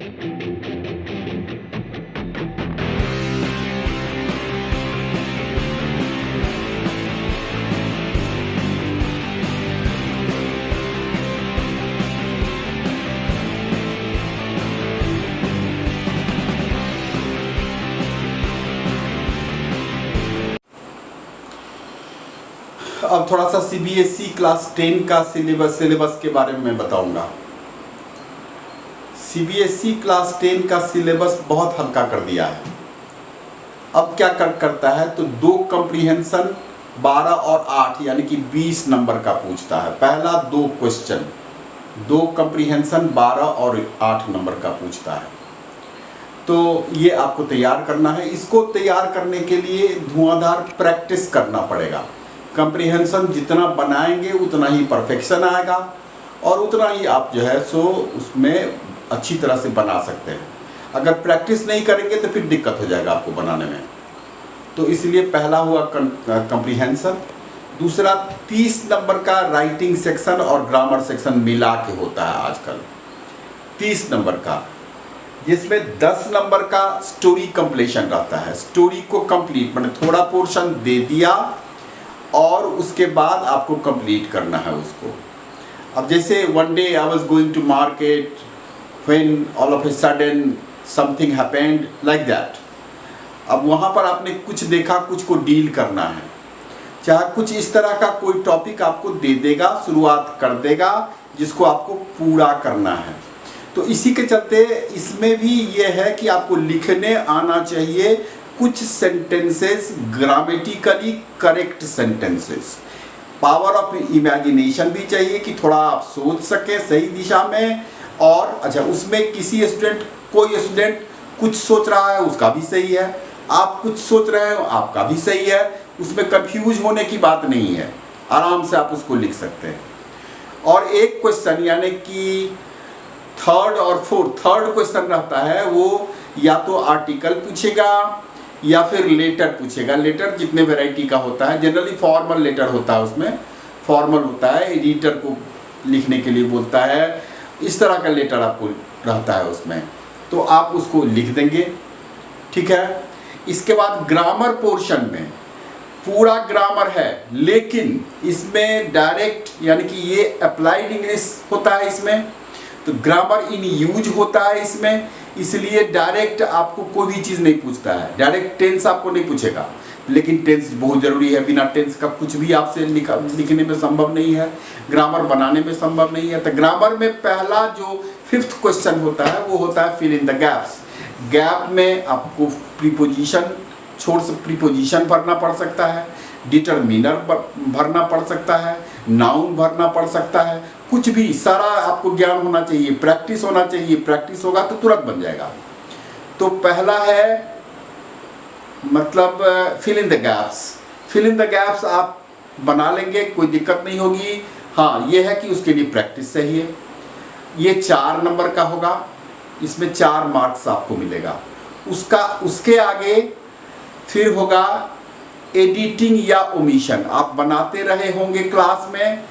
अब थोड़ा सा सीबीएसई क्लास 10 का सिलेबस के बारे में बताऊंगा। सीबीएसई क्लास 10 का सिलेबस बहुत हल्का कर दिया है। अब क्या करता है तो 2 कॉम्प्रिहेंशन 12 और 8 यानी कि 20 नंबर का पूछता है। पहला 2 क्वेश्चन 2 कॉम्प्रिहेंशन 12 और 8 नंबर का पूछता है। तो ये आपको तैयार करना है। इसको तैयार करने के लिए धुआंधार प्रैक्टिस करना पड़ेगा। कॉम्प्रिहेंशन जितना बनाएंगे उतना ही परफेक्शन आएगा और उतना ही आप जो है सो उसमें अच्छी तरह से बना सकते हैं। अगर प्रैक्टिस नहीं करेंगे तो फिर दिक्कत हो जाएगा आपको बनाने में। तो इसलिए पहला हुआ कॉम्प्रिहेंशन। दूसरा 30 नंबर का राइटिंग सेक्शन और ग्रामर सेक्शन मिला के होता है आजकल 30 नंबर का, जिसमें 10 नंबर का स्टोरी कंप्लीशन रहता है। स्टोरी को कंप्लीट मैंने थोड़ा पोर्शन दे दिया और उसके बाद आपको कंप्लीट करना है उसको। अब जैसे one day I was going to market when all of a sudden something happened like that. अब वहाँ पर आपने कुछ देखा, कुछ को डील करना है, चाहे कुछ इस तरह का कोई टॉपिक आपको दे देगा, शुरुआत कर देगा जिसको आपको पूरा करना है। तो इसी के चलते इसमें भी ये है कि आपको लिखने आना चाहिए कुछ sentences grammatically correct sentences. Power of imagination भी चाहिए कि थोड़ा आप सोच सकें सही दिशा में। और अच्छा, उसमें कोई स्टूडेंट कुछ सोच रहा है उसका भी सही है, आप कुछ सोच रहे हो आपका भी सही है, उसमें कंफ्यूज होने की बात नहीं है, आराम से आप उसको लिख सकते हैं। और एक क्वेश्चन यानी कि थर्ड क्वेश्चन रहता है, वो या तो आर्टिकल पूछेगा या फिर लेटर पूछेगा। लेटर जितने वैरायटी का होता है, जनरली फॉर्मल लेटर होता है, उसमें फॉर्मल होता है, एडिटर को लिखने के लिए बोलता है, इस तरह का लेटर आपको रहता है उसमें, तो आप उसको लिख देंगे, ठीक है। इसके बाद ग्रामर पोर्शन में पूरा ग्रामर है, लेकिन इसमें डायरेक्ट यानी कि ये अप्लाइड इंग्लिश होता है इसमें, तो ग्रामर इन यूज होता है इसमें, इसलिए डायरेक्ट आपको कोई भी चीज़ नहीं पूछता है। डायरेक्ट टेंस आपको नहीं पूछेगा, लेकिन टेंस बहुत ज़रूरी है। बिना टेंस का कुछ भी आपसे लिखने में संभव नहीं है, ग्रामर बनाने में संभव नहीं है। तो ग्रामर में पहला जो 5th क्वेश्चन होता है वो होता है fill in the gaps. Gap में आपको प्रीपोजिशन भरना पड़ सकता है, डिटरमिनर भरना पड़ सकता है, नाउन भरना पड़ सकता है, कुछ भी सारा आपको ज्ञान होना चाहिए, प्रैक्टिस होना चाहिए। प्रैक्टिस होगा तो तुरंत बन जाएगा। तो पहला है मतलब fill in the gaps. Fill in the gaps आप बना लेंगे, कोई दिक्कत नहीं होगी। हाँ, ये है कि उसके लिए प्रैक्टिस चाहिए। ये 4 नंबर का होगा, इसमें 4 मार्क्स आपको मिलेगा। उसके आगे फिर होगा एडिटिंग या ओमिशन। आप बनाते रहे होंगे क्लास में,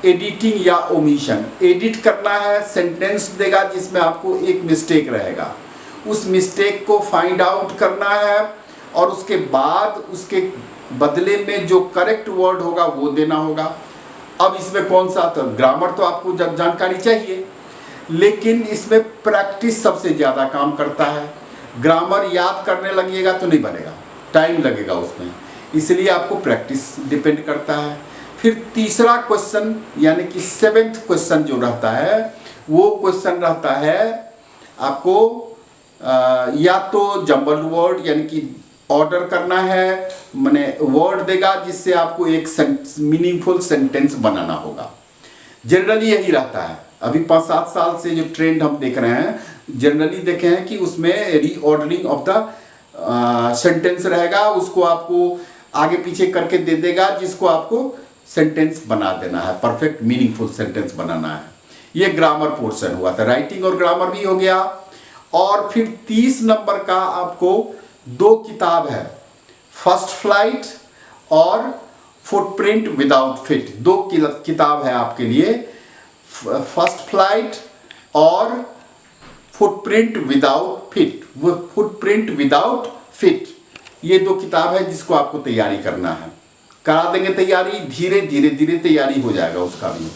एडिटिंग या ओमिशन। एडिट करना है, सेंटेंस देगा जिसमें आपको एक मिस्टेक रहेगा, उस मिस्टेक को फाइंड आउट करना है और उसके बाद उसके बदले में जो करेक्ट वर्ड होगा वो देना होगा। अब इसमें कौन सा, तो ग्रामर तो आपको जानकारी चाहिए, लेकिन इसमें प्रैक्टिस सबसे ज़्यादा काम करता है। ग्रामर याद करने लगिएगा तो नहीं बनेगा, टाइम लगेगा उसमें, इसलिए आपको प्रैक्टिस डिपेंड करता है। फिर तीसरा क्वेश्चन यानी कि 7th क्वेश्चन जो रहता है वो क्वेश्चन रहता है आपको या तो जंबल वर्ड यानी कि ऑर्डर करना है, माने वर्ड देगा जिससे आपको एक मीनिंगफुल सेंटेंस बनाना होगा। जनरली यही रहता है। अभी 5-7 साल से जो ट्रेंड हम देख रहे हैं, जनरली देखे हैं कि उसमें रीऑर्डरिंग ऑफ द सेंटेंस रहेगा, उसको आपको आगे पीछे करके दे देगा जिसको आपको सेंटेंस बना देना है, परफेक्ट मीनिंगफुल सेंटेंस बनाना है। ये ग्रामर पोर्शन हुआ था, राइटिंग और ग्रामर भी हो गया। और फिर 30 नंबर का आपको 2 किताब है, फर्स्ट फ्लाइट और फुटप्रिंट विदाउट फिट। 2 किताब है आपके लिए, फर्स्ट फ्लाइट और फुटप्रिंट विदाउट फिट, वो फुटप्रिंट विदाउट फिट, ये 2 किताब है जिसको आपको तैयारी करना है। करा देंगे तैयारी, धीरे धीरे धीरे तैयारी हो जाएगा उसका भी।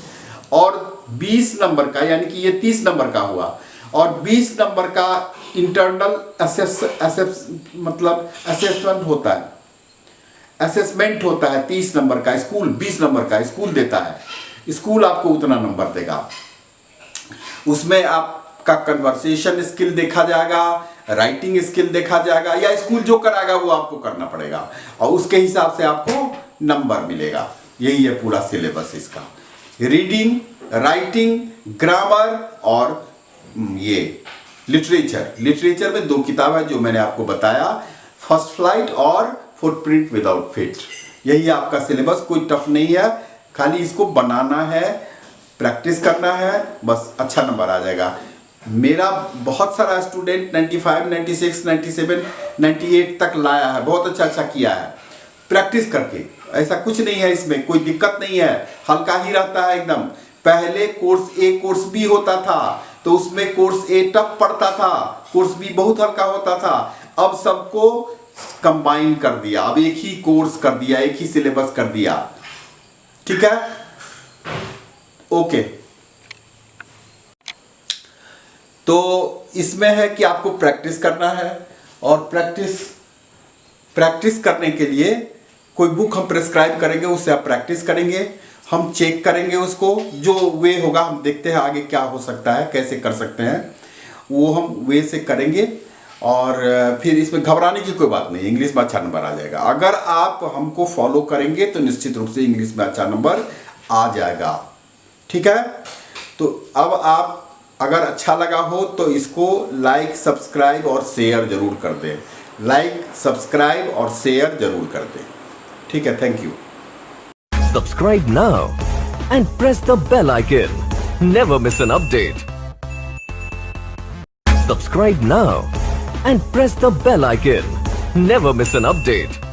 और 20 नंबर का, यानी कि ये 30 नंबर का हुआ, और 20 नंबर का इंटरनल असेसमेंट होता है, असेसमेंट होता है 30 नंबर का। स्कूल 20 नंबर का स्कूल देता है, स्कूल आपको उतना नंबर देगा। उसमें आपका कन्वर्सेशन स्किल देखा जाएगा, राइटिंग स्किल देखा जाएगा, या स्कूल जो कराएगा वो आपको करना पड़ेगा, और उसके हिसाब से आपको नंबर मिलेगा। यही है पूरा सिलेबस इसका। रीडिंग, राइटिंग, ग्रामर और ये लिटरेचर में 2 किताब है जो मैंने आपको बताया, फर्स्ट फ्लाइट और फुटप्रिंट विदाउट फिट। यही आपका सिलेबस, कोई टफ नहीं है, खाली इसको बनाना है, प्रैक्टिस करना है, बस अच्छा नंबर आ जाएगा। मेरा बहुत सारा स्टूडेंट 95, 96, 97, 98 तक लाया है, बहुत अच्छा किया है प्रैक्टिस करके। ऐसा कुछ नहीं है, इसमें कोई दिक्कत नहीं है, हल्का ही रहता है एकदम। पहले कोर्स ए कोर्स बी होता था, तो उसमें कोर्स ए टफ पड़ता था, कोर्स बी बहुत हल्का होता था। अब सबको कंबाइन कर दिया, अब एक ही कोर्स कर दिया, एक ही सिलेबस कर दिया। ठीक है, ओके। तो इसमें है कि आपको प्रैक्टिस करना है, और प्रैक्टिस करने के लिए कोई बुक हम प्रेस्क्राइब करेंगे, उससे आप प्रैक्टिस करेंगे, हम चेक करेंगे उसको, जो वे होगा हम देखते हैं आगे क्या हो सकता है, कैसे कर सकते हैं, वो हम वे से करेंगे। और फिर इसमें घबराने की कोई बात नहीं, इंग्लिश में अच्छा नंबर आ जाएगा। अगर आप हमको फॉलो करेंगे तो निश्चित रूप से इंग्लिश में अच्छा नंबर आ जाएगा। ठीक है, तो अब आप अगर अच्छा लगा हो तो इसको लाइक, सब्सक्राइब और शेयर जरूर कर दें। लाइक, सब्सक्राइब और शेयर जरूर कर दें। ठीक है, thank you. Subscribe now and press the bell icon. Never miss an update. Subscribe now and press the bell icon. Never miss an update.